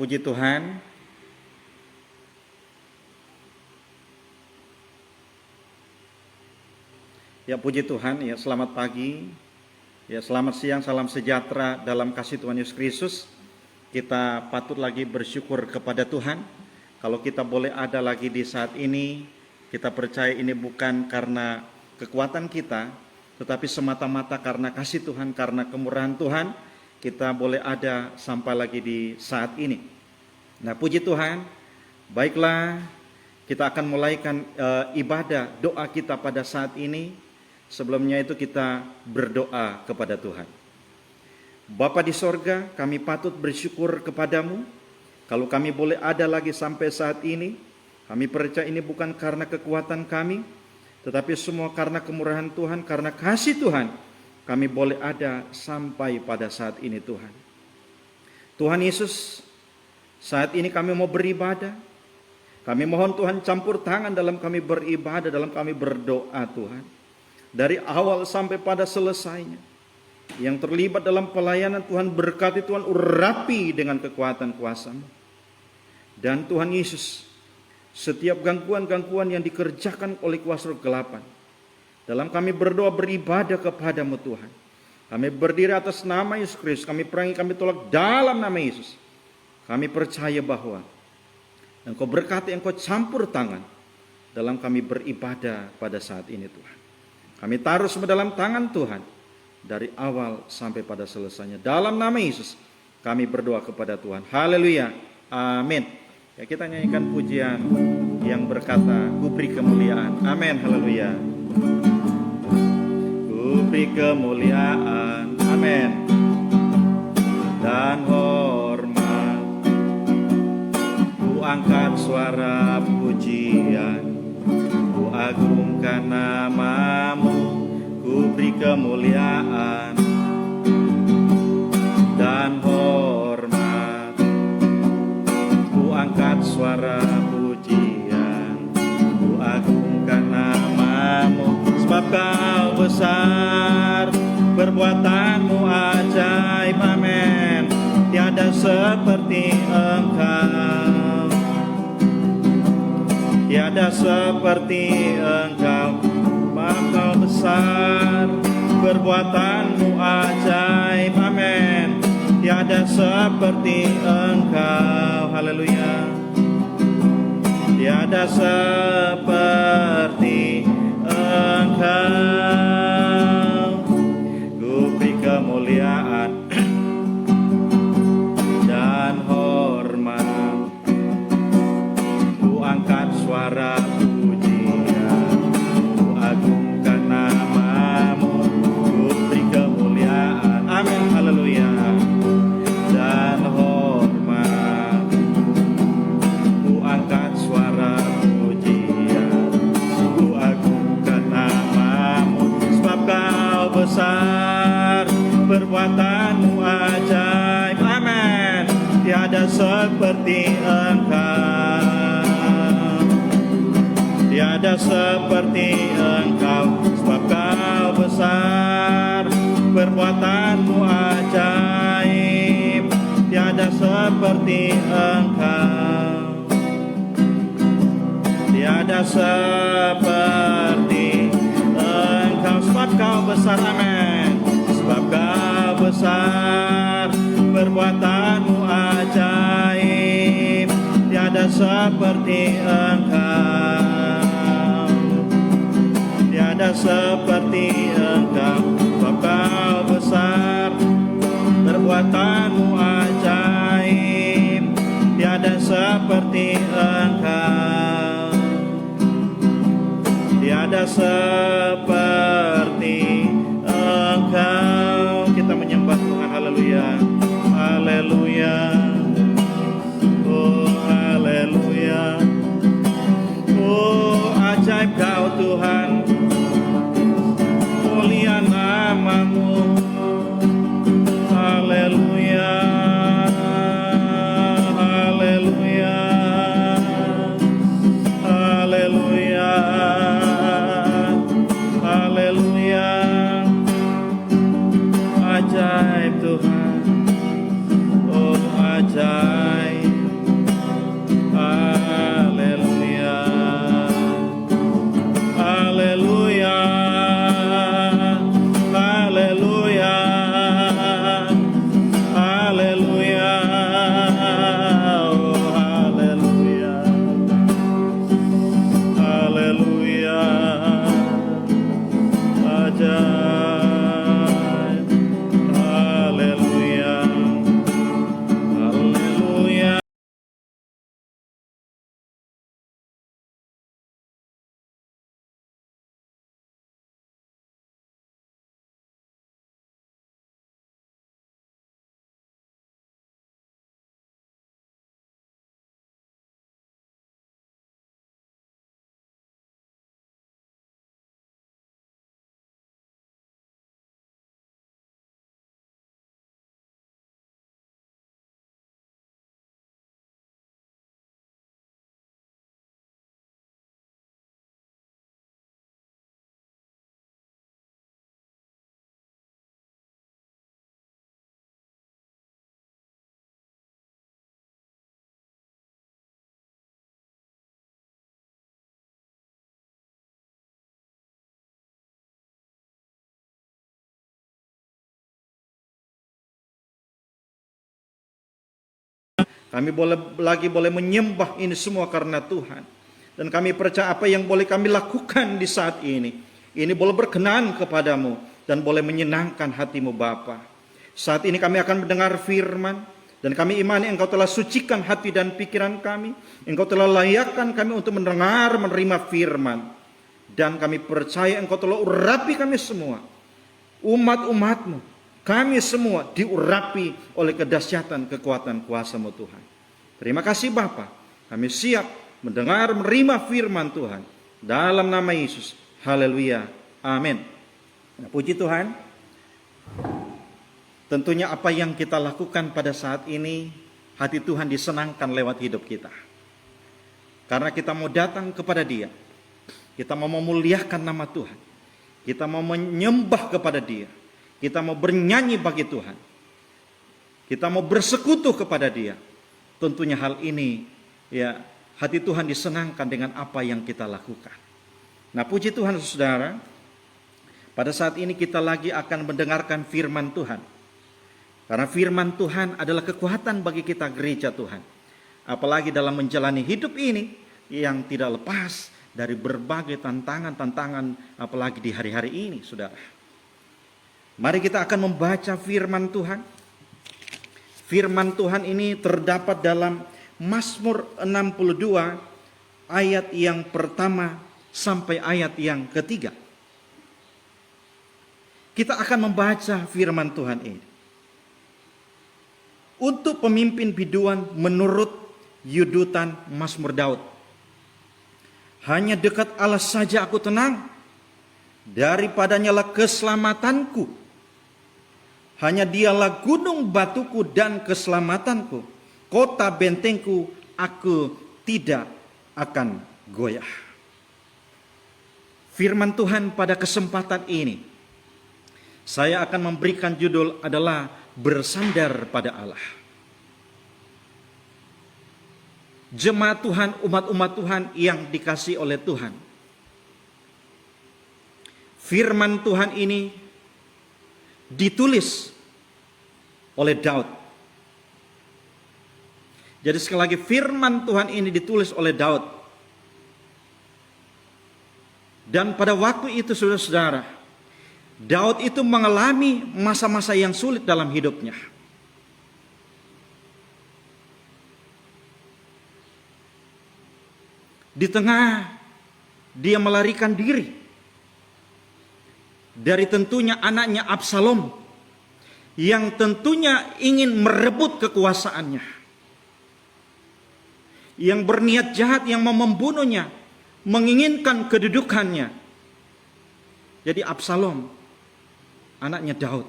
puji Tuhan. Ya, puji Tuhan. Ya, selamat pagi. Ya, selamat siang, salam sejahtera dalam kasih Tuhan Yesus Kristus. Kita patut lagi bersyukur kepada Tuhan. Kalau kita boleh ada lagi di saat ini, kita percaya ini bukan karena kekuatan kita, tetapi semata-mata karena kasih Tuhan, karena kemurahan Tuhan, kita boleh ada sampai lagi di saat ini. Nah, puji Tuhan. Baiklah, kita akan mulaikan ibadah doa kita pada saat ini. Sebelumnya itu kita berdoa kepada Tuhan. Bapa di sorga, kami patut bersyukur kepadamu. Kalau kami boleh ada lagi sampai saat ini, kami percaya ini bukan karena kekuatan kami, tetapi semua karena kemurahan Tuhan, karena kasih Tuhan, kami boleh ada sampai pada saat ini Tuhan. Tuhan Yesus, saat ini kami mau beribadah. Kami mohon Tuhan campur tangan dalam kami beribadah, dalam kami berdoa Tuhan. Dari awal sampai pada selesainya. Yang terlibat dalam pelayanan Tuhan berkati, Tuhan urapi dengan kekuatan kuasa-Mu. Dan Tuhan Yesus, setiap gangguan-gangguan yang dikerjakan oleh kuasa kegelapan, dalam kami berdoa beribadah kepadamu Tuhan. Kami berdiri atas nama Yesus Kristus. Kami perangi, kami tolak dalam nama Yesus. Kami percaya bahwa Engkau berkati, Engkau campur tangan dalam kami beribadah pada saat ini Tuhan. Kami taruh semua dalam tangan Tuhan. Dari awal sampai pada selesainya. Dalam nama Yesus kami berdoa kepada Tuhan. Haleluya. Amin. Ya, kita nyanyikan pujian yang berkata, Ku beri kemuliaan. Amin. Haleluya. Ku beri kemuliaan. Amin. Dan hormat. Ku angkat suara pujian. Ku agungkan nama-Mu. Ku beri kemuliaan dan hormat. Ku angkat suara pujian. Ku agungkan nama-Mu. Sebab Kau besar, perbuatan-Mu ajaib. Amin. Tiada seperti Engkau. Tiada seperti Engkau. Kau besar, perbuatan-Mu ajaib. Amin. Tiada seperti Engkau. Haleluya. Tiada seperti Engkau. Ku beri kemuliaan dan hormat. Ku angkat suara amin, haleluya, dan hormat. Ku angkat suara pujian. Ku agungkan nama-Mu. Sebab Kau besar, perbuatan-Mu ajaib. Amin. Tiada seperti Engkau. Tiada seperti Engkau. Sebab Kau besar, perbuatan-Mu ajaib. Tiada seperti Engkau. Tiada seperti Engkau. Sebab Kau besar. Amin. Sebab Kau besar, perbuatan-Mu ajaib. Tiada seperti Engkau. Tiada seperti Engkau. Sebab Kau besar, perbuatan-Mu ajaib. Tiada seperti Engkau. Tiada seperti Engkau. Kita menyembah Tuhan. Haleluya. Haleluya. Oh, haleluya. Oh, ajaib Kau Tuhan. Mulia nama-Mu. Haleluya. Haleluya. Haleluya. Haleluya. Ajaib Tuhan. Oh, ajaib. Kami boleh menyembah ini semua karena Tuhan. Dan kami percaya apa yang boleh kami lakukan di saat ini boleh berkenan kepadamu dan boleh menyenangkan hatimu Bapa. Saat ini kami akan mendengar firman, dan kami imani Engkau telah sucikan hati dan pikiran kami. Engkau telah layakkan kami untuk mendengar, menerima firman. Dan kami percaya Engkau telah urapi kami semua, umat-umatmu. Kami semua diurapi oleh kedahsyatan kekuatan kuasa-Mu Tuhan. Terima kasih Bapa. Kami siap mendengar, menerima firman Tuhan. Dalam nama Yesus. Haleluya. Amin. Nah, puji Tuhan. Tentunya apa yang kita lakukan pada saat ini, hati Tuhan disenangkan lewat hidup kita. Karena kita mau datang kepada Dia. Kita mau memuliakan nama Tuhan. Kita mau menyembah kepada Dia. Kita mau bernyanyi bagi Tuhan. Kita mau bersekutu kepada Dia. Tentunya hal ini, ya, hati Tuhan disenangkan dengan apa yang kita lakukan. Nah, puji Tuhan saudara, pada saat ini kita lagi akan mendengarkan firman Tuhan. Karena firman Tuhan adalah kekuatan bagi kita gereja Tuhan. Apalagi dalam menjalani hidup ini yang tidak lepas dari berbagai tantangan-tantangan, apalagi di hari-hari ini, saudara. Mari kita akan membaca firman Tuhan. Firman Tuhan ini terdapat dalam Mazmur 62 ayat yang pertama sampai ayat yang ketiga. Kita akan membaca firman Tuhan ini. Untuk pemimpin biduan menurut yudutan Mazmur Daud. Hanya dekat Allah saja aku tenang, daripadanya lah keselamatanku. Hanya Dialah gunung batuku dan keselamatanku, kota bentengku, aku tidak akan goyah. Firman Tuhan pada kesempatan ini, saya akan memberikan judul adalah bersandar pada Allah. Jemaat Tuhan, umat-umat Tuhan yang dikasihi oleh Tuhan. Firman Tuhan ini ditulis oleh Daud. Jadi sekali lagi firman Tuhan ini ditulis oleh Daud. Dan pada waktu itu saudara-saudara, Daud itu mengalami masa-masa yang sulit dalam hidupnya. Di tengah dia melarikan diri dari tentunya anaknya Absalom yang tentunya ingin merebut kekuasaannya, yang berniat jahat, yang mau membunuhnya, menginginkan kedudukannya. Jadi Absalom anaknya Daud.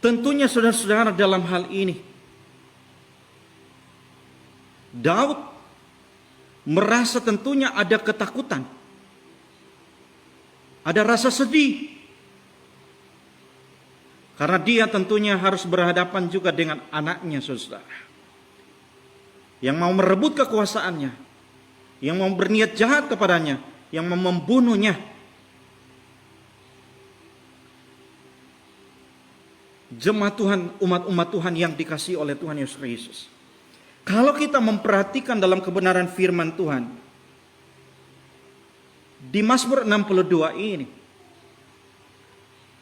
Tentunya saudara-saudara dalam hal ini, Daud merasa tentunya ada ketakutan. Ada rasa sedih. Karena dia tentunya harus berhadapan juga dengan anaknya saudara. Yang mau merebut kekuasaannya. Yang mau berniat jahat kepadanya. Yang mau membunuhnya. Jemaat Tuhan, umat-umat Tuhan yang dikasihi oleh Tuhan Yesus Kristus. Kalau kita memperhatikan dalam kebenaran firman Tuhan, di Mazmur 62 ini,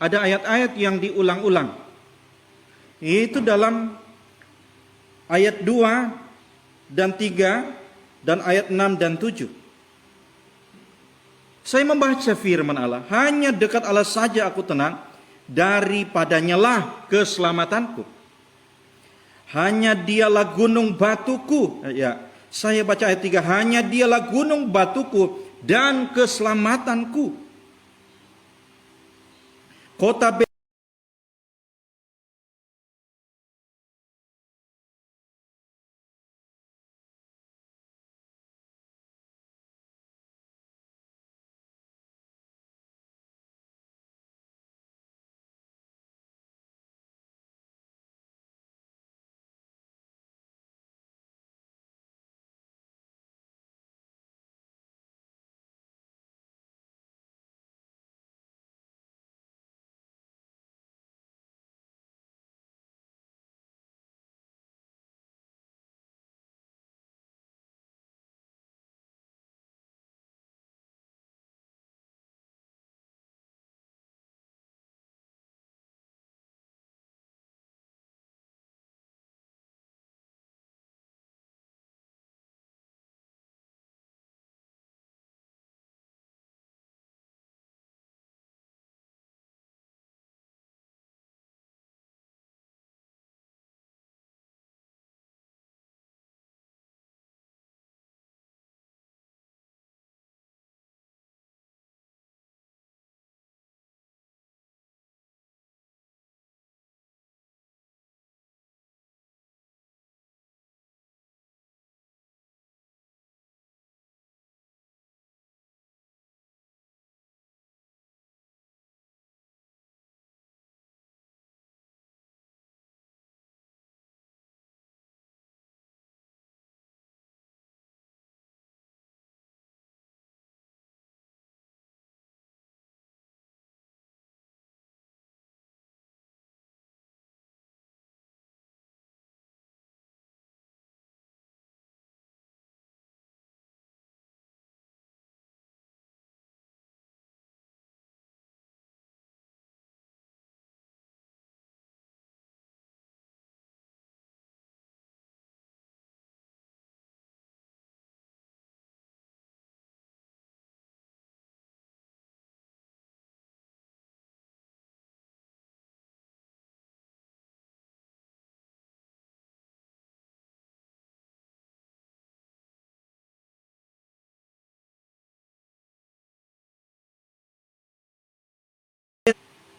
ada ayat-ayat yang diulang-ulang. Yaitu dalam ayat 2 dan 3 dan ayat 6 dan 7. Saya membaca firman Allah, hanya dekat Allah saja aku tenang, daripadanya lah keselamatanku. Hanya Dialah gunung batuku. Ya, saya baca ayat 3. Hanya Dialah gunung batuku dan keselamatanku. Kota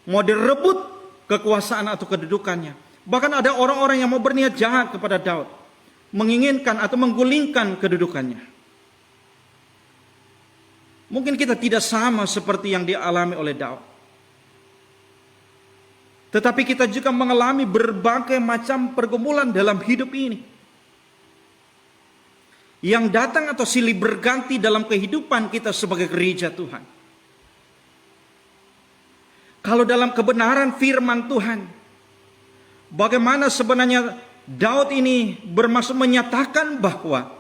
mau direbut kekuasaan atau kedudukannya. Bahkan ada orang-orang yang mau berniat jahat kepada Daud, menginginkan atau menggulingkan kedudukannya. Mungkin kita tidak sama seperti yang dialami oleh Daud. Tetapi kita juga mengalami berbagai macam pergumulan dalam hidup ini, yang datang atau silih berganti dalam kehidupan kita sebagai gereja Tuhan. Kalau dalam kebenaran firman Tuhan, bagaimana sebenarnya Daud ini bermaksud menyatakan bahwa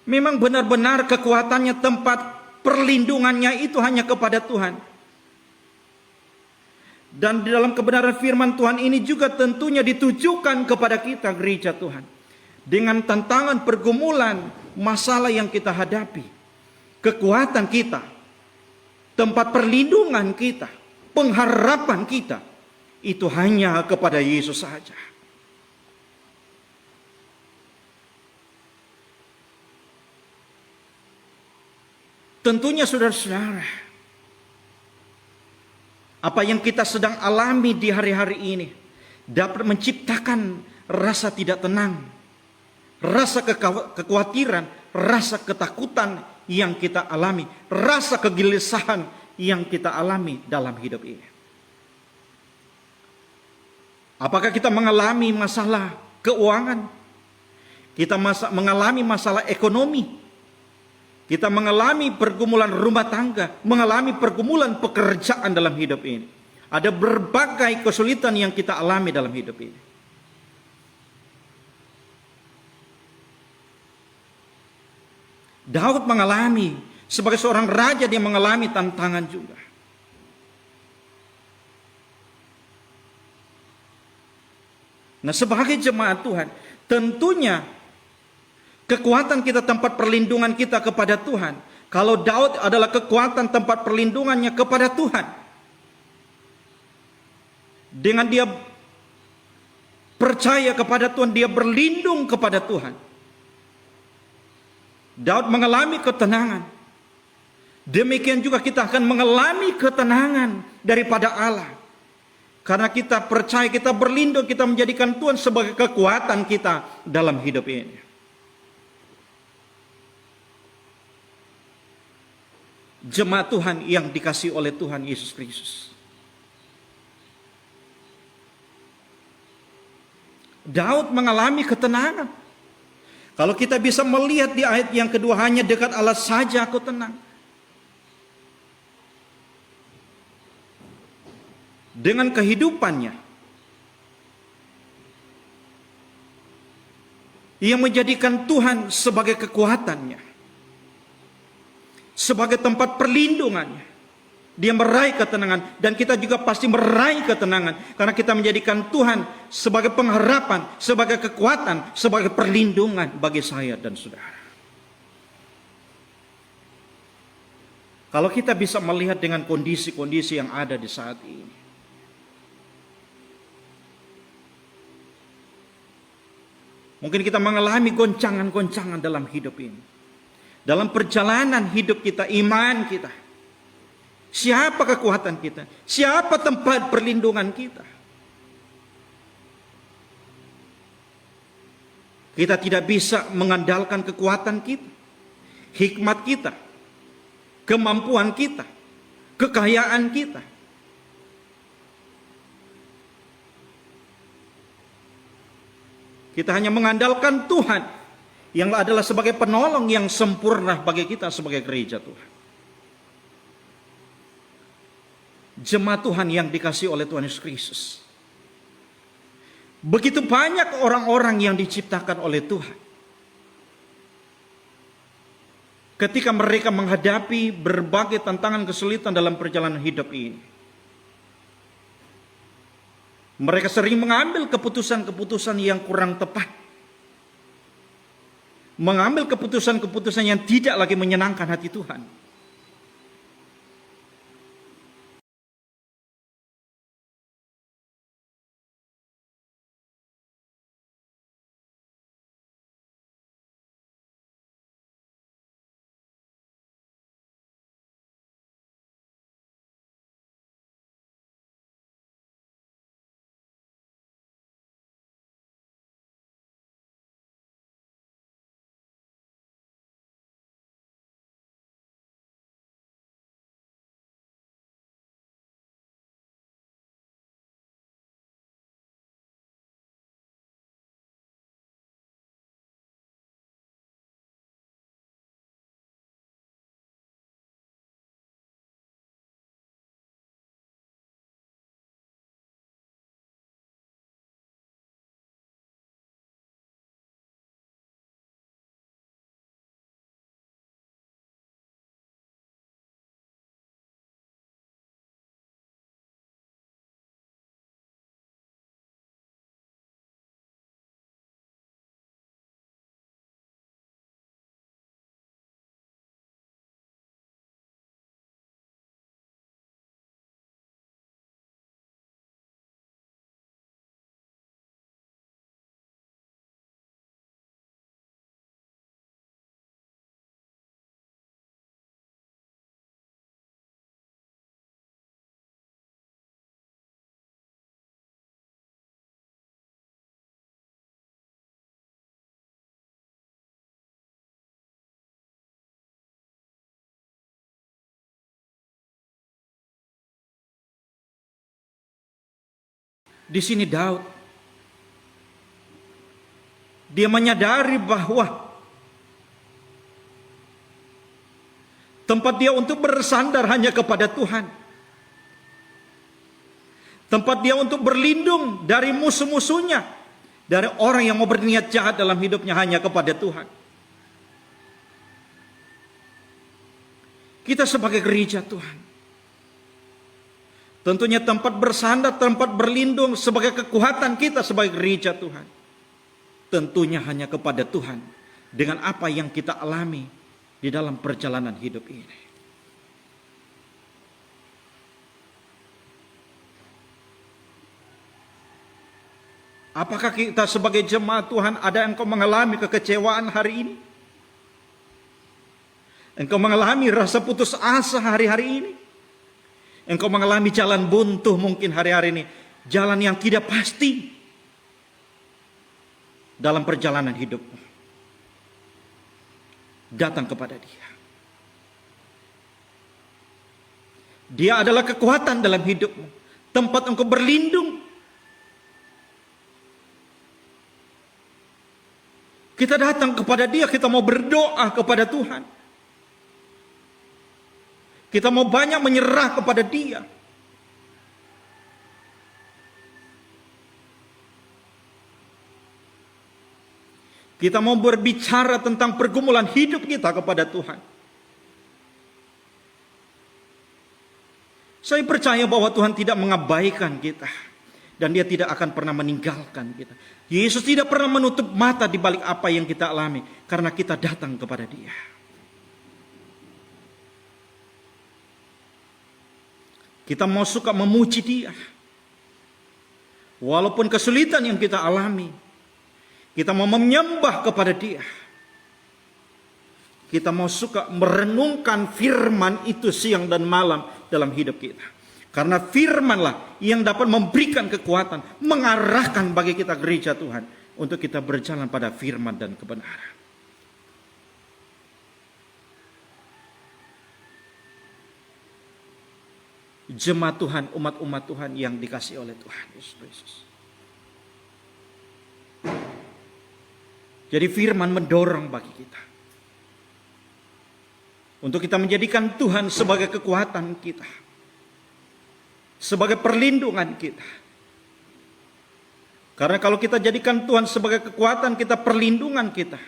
memang benar-benar kekuatannya, tempat perlindungannya itu hanya kepada Tuhan. Dan di dalam kebenaran firman Tuhan ini juga tentunya ditujukan kepada kita, gereja Tuhan. Dengan tantangan, pergumulan, masalah yang kita hadapi, kekuatan kita, tempat perlindungan kita, pengharapan kita, itu hanya kepada Yesus saja. Tentunya saudara-saudara, apa yang kita sedang alami di hari-hari ini dapat menciptakan rasa tidak tenang, rasa kekhawatiran, rasa ketakutan yang kita alami, rasa kegelisahan yang kita alami dalam hidup ini. Apakah kita mengalami masalah keuangan? Kita mengalami masalah ekonomi? Kita mengalami pergumulan rumah tangga, mengalami pergumulan pekerjaan dalam hidup ini. Ada berbagai kesulitan yang kita alami dalam hidup ini. Daud mengalami, sebagai seorang raja dia mengalami tantangan juga. Nah, sebagai jemaat Tuhan, tentunya kekuatan kita, tempat perlindungan kita kepada Tuhan. Kalau Daud adalah kekuatan tempat perlindungannya kepada Tuhan, dengan dia percaya kepada Tuhan, dia berlindung kepada Tuhan, Daud mengalami ketenangan. Demikian juga kita akan mengalami ketenangan daripada Allah, karena kita percaya, kita berlindung, kita menjadikan Tuhan sebagai kekuatan kita dalam hidup ini. Jemaat Tuhan yang dikasihi oleh Tuhan Yesus Kristus, Daud mengalami ketenangan. Kalau kita bisa melihat di ayat yang kedua, hanya dekat Allah saja aku tenang. Dengan kehidupannya, ia menjadikan Tuhan sebagai kekuatannya, sebagai tempat perlindungannya. Dia meraih ketenangan, dan kita juga pasti meraih ketenangan karena kita menjadikan Tuhan sebagai pengharapan, sebagai kekuatan, sebagai perlindungan bagi saya dan saudara. Kalau kita bisa melihat dengan kondisi-kondisi yang ada di saat ini, mungkin kita mengalami goncangan-goncangan dalam hidup ini, dalam perjalanan hidup kita, iman kita. Siapa kekuatan kita? Siapa tempat perlindungan kita? Kita tidak bisa mengandalkan kekuatan kita, hikmat kita, kemampuan kita, kekayaan kita. Kita hanya mengandalkan Tuhan yang adalah sebagai penolong yang sempurna bagi kita sebagai gereja Tuhan. Jemaat Tuhan yang dikasihi oleh Tuhan Yesus Kristus, begitu banyak orang-orang yang diciptakan oleh Tuhan. Ketika mereka menghadapi berbagai tantangan kesulitan dalam perjalanan hidup ini, mereka sering mengambil keputusan-keputusan yang kurang tepat, mengambil keputusan-keputusan yang tidak lagi menyenangkan hati Tuhan. Di sini Daud, dia menyadari bahwa tempat dia untuk bersandar hanya kepada Tuhan. Tempat dia untuk berlindung dari musuh-musuhnya, dari orang yang mau berniat jahat dalam hidupnya, hanya kepada Tuhan. Kita sebagai gereja Tuhan, tentunya tempat bersandar, tempat berlindung sebagai kekuatan kita sebagai gereja Tuhan, tentunya hanya kepada Tuhan dengan apa yang kita alami di dalam perjalanan hidup ini. Apakah kita sebagai jemaat Tuhan ada yang engkau mengalami kekecewaan hari ini? Engkau mengalami rasa putus asa hari-hari ini? Engkau mengalami jalan buntu mungkin hari-hari ini, jalan yang tidak pasti dalam perjalanan hidupmu. Datang kepada Dia. Dia adalah kekuatan dalam hidupmu, tempat engkau berlindung. Kita datang kepada Dia, kita mau berdoa kepada Tuhan. Kita mau banyak menyerah kepada Dia. Kita mau berbicara tentang pergumulan hidup kita kepada Tuhan. Saya percaya bahwa Tuhan tidak mengabaikan kita. Dan Dia tidak akan pernah meninggalkan kita. Yesus tidak pernah menutup mata di balik apa yang kita alami, karena kita datang kepada Dia. Kita mau suka memuji Dia. Walaupun kesulitan yang kita alami, kita mau menyembah kepada Dia. Kita mau suka merenungkan firman itu siang dan malam dalam hidup kita. Karena firmanlah yang dapat memberikan kekuatan, mengarahkan bagi kita gereja Tuhan untuk kita berjalan pada firman dan kebenaran. Jemaat Tuhan, umat-umat Tuhan yang dikasihi oleh Tuhan Yesus Kristus. Jadi firman mendorong bagi kita untuk kita menjadikan Tuhan sebagai kekuatan kita, sebagai perlindungan kita. Karena kalau kita jadikan Tuhan sebagai kekuatan kita, perlindungan kita,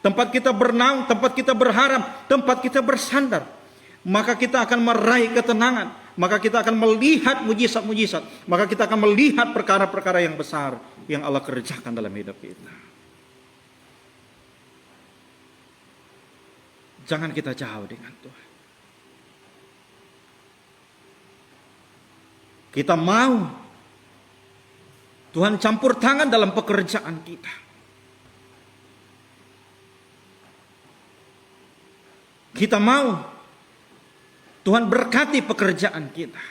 tempat kita bernaung, tempat kita berharap, tempat kita bersandar, maka kita akan meraih ketenangan, maka kita akan melihat mujizat-mujizat, maka kita akan melihat perkara-perkara yang besar yang Allah kerjakan dalam hidup kita. Jangan kita jauh dengan Tuhan. Kita mau Tuhan campur tangan dalam pekerjaan kita. Kita mau Tuhan berkati pekerjaan kita.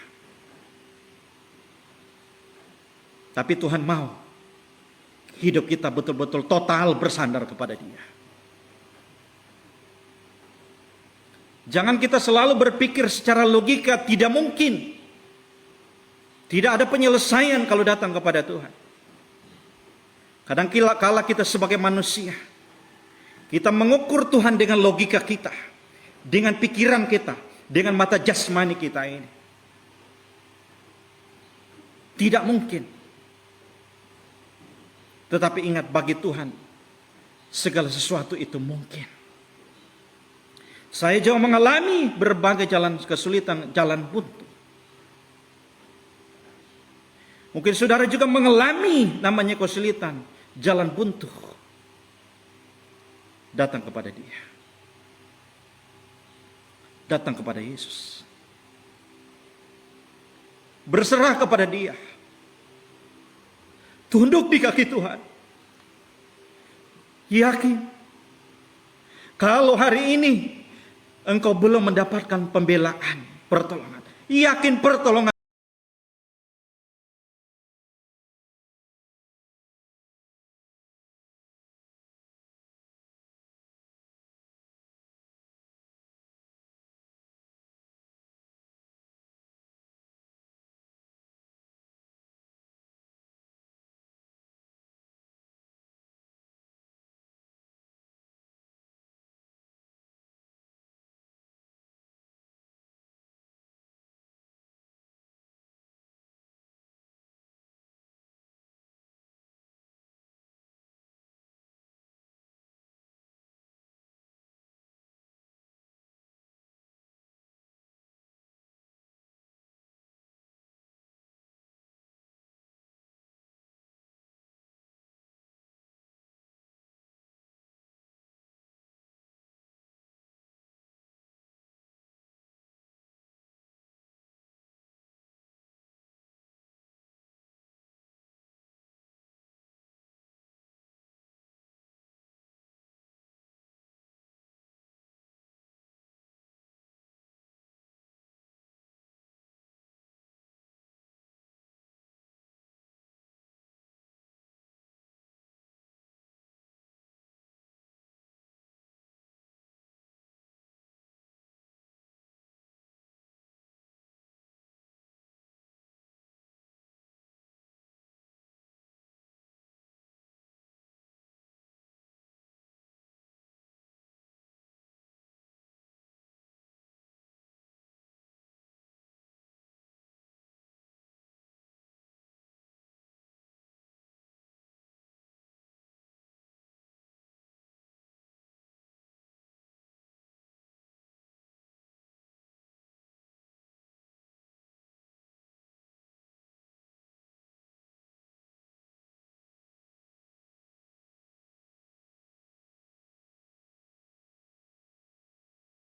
Tapi Tuhan mau hidup kita betul-betul total bersandar kepada Dia. Jangan kita selalu berpikir secara logika, tidak mungkin. Tidak ada penyelesaian kalau datang kepada Tuhan. Kadang kala kita sebagai manusia, kita mengukur Tuhan dengan logika kita, dengan pikiran kita, dengan mata jasmani kita ini. Tidak mungkin. Tetapi ingat, bagi Tuhan segala sesuatu itu mungkin. Saya juga mengalami berbagai jalan kesulitan, jalan buntu. Mungkin saudara juga mengalami namanya kesulitan, jalan buntu. Datang kepada Dia. Datang kepada Yesus. Berserah kepada Dia. Tunduk di kaki Tuhan. Yakin. Kalau hari ini engkau belum mendapatkan pembelaan, pertolongan, yakin pertolongan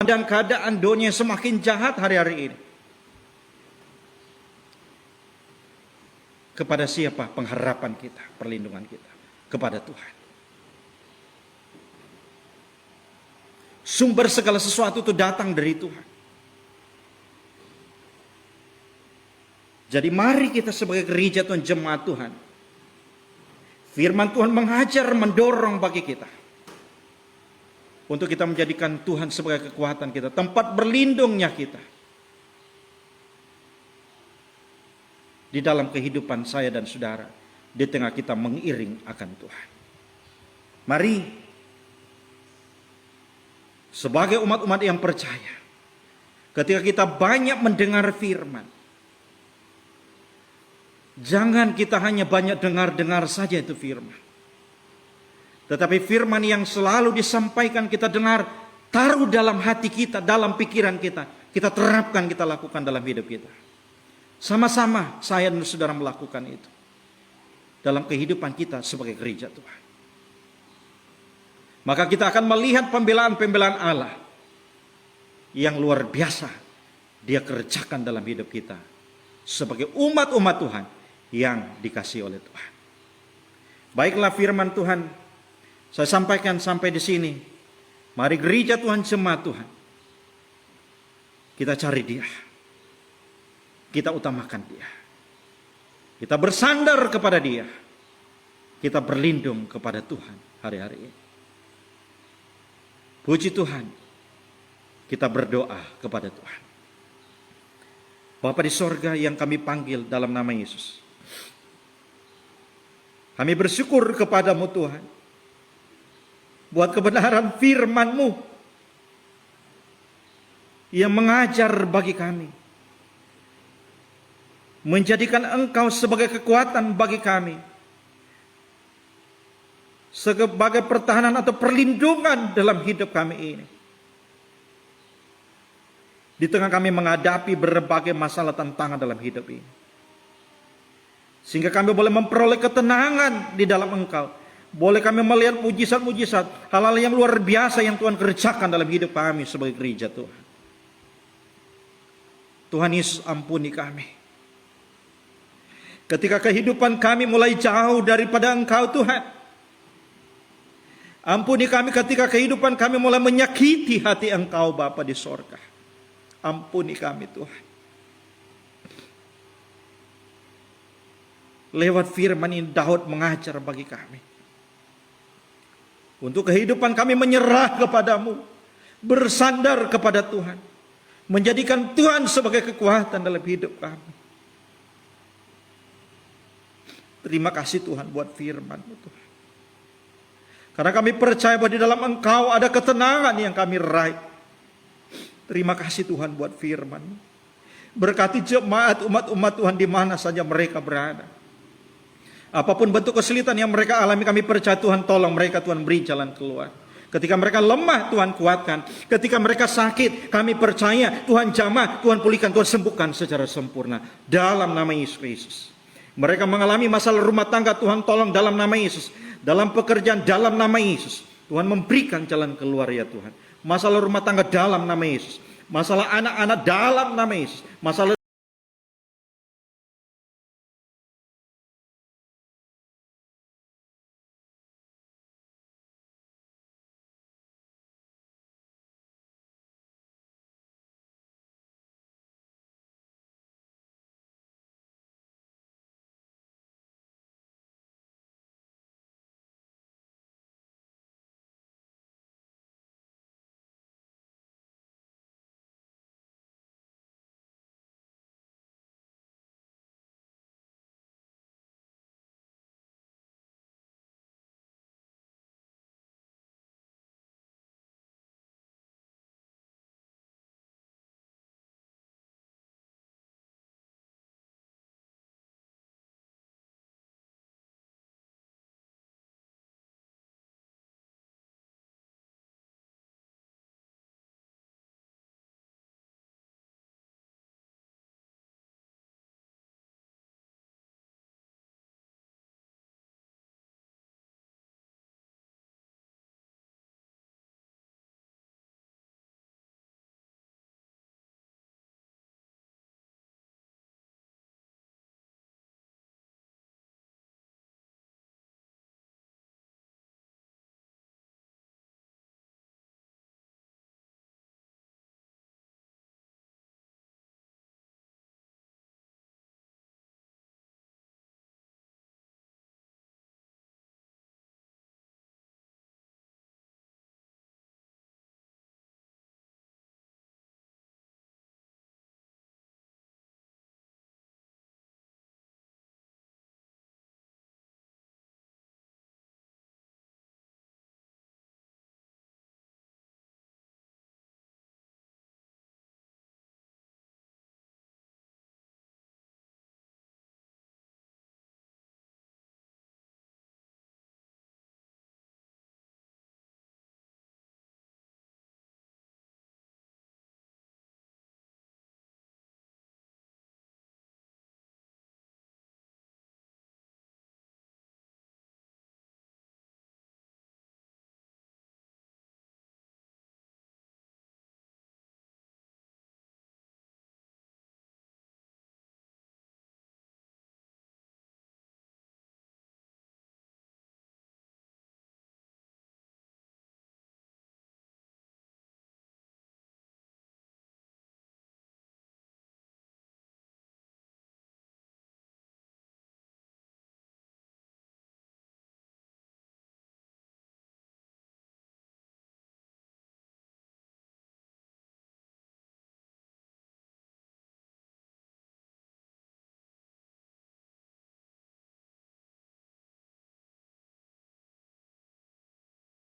dan keadaan dunia semakin jahat hari-hari ini. Kepada siapa pengharapan kita, perlindungan kita? Kepada Tuhan. Sumber segala sesuatu itu datang dari Tuhan. Jadi mari kita sebagai gereja Tuhan, jemaat Tuhan, firman Tuhan mengajar, mendorong bagi kita untuk kita menjadikan Tuhan sebagai kekuatan kita, tempat berlindungnya kita di dalam kehidupan saya dan saudara, di tengah kita mengiring akan Tuhan. Mari sebagai umat-umat yang percaya, ketika kita banyak mendengar firman, jangan kita hanya banyak dengar-dengar saja itu firman. Tetapi firman yang selalu disampaikan kita dengar, taruh dalam hati kita, dalam pikiran kita, kita terapkan, kita lakukan dalam hidup kita. Sama-sama saya dan saudara melakukan itu dalam kehidupan kita sebagai gereja Tuhan. Maka kita akan melihat pembelaan-pembelaan Allah yang luar biasa Dia kerjakan dalam hidup kita sebagai umat-umat Tuhan yang dikasihi oleh Tuhan. Baiklah firman Tuhan saya sampaikan sampai di sini. Mari gereja Tuhan, jemaat Tuhan, kita cari Dia, kita utamakan Dia, kita bersandar kepada Dia, kita berlindung kepada Tuhan hari-hari ini. Puji Tuhan, kita berdoa kepada Tuhan. Bapa di sorga yang kami panggil dalam nama Yesus, kami bersyukur kepadamu Tuhan, buat kebenaran firman-Mu yang mengajar bagi kami, menjadikan Engkau sebagai kekuatan bagi kami, sebagai pertahanan atau perlindungan dalam hidup kami ini. Di tengah kami menghadapi berbagai masalah tantangan dalam hidup ini, sehingga kami boleh memperoleh ketenangan di dalam Engkau. Boleh kami melihat mujizat-mujizat, hal-hal yang luar biasa yang Tuhan kerjakan dalam hidup kami sebagai gereja Tuhan. Tuhan Yesus, ampuni kami ketika kehidupan kami mulai jauh daripada Engkau Tuhan. Ampuni kami ketika kehidupan kami mulai menyakiti hati Engkau Bapa di sorga. Ampuni kami Tuhan. Lewat firman ini Daud mengajar bagi kami, untuk kehidupan kami menyerah kepadamu, bersandar kepada Tuhan, menjadikan Tuhan sebagai kekuatan dalam hidup kami. Terima kasih Tuhan buat firman-Mu Tuhan. Karena kami percaya bahwa di dalam Engkau ada ketenangan yang kami raih. Terima kasih Tuhan buat firman. Berkati jemaat umat-umat Tuhan di mana saja mereka berada. Apapun bentuk kesulitan yang mereka alami, kami percaya Tuhan tolong mereka, Tuhan beri jalan keluar. Ketika mereka lemah, Tuhan kuatkan. Ketika mereka sakit, kami percaya Tuhan jamah, Tuhan pulihkan, Tuhan sembuhkan secara sempurna. Dalam nama Yesus Kristus. Mereka mengalami masalah rumah tangga, Tuhan tolong dalam nama Yesus. Dalam pekerjaan, dalam nama Yesus. Tuhan memberikan jalan keluar ya Tuhan. Masalah rumah tangga dalam nama Yesus. Masalah anak-anak dalam nama Yesus. Masalah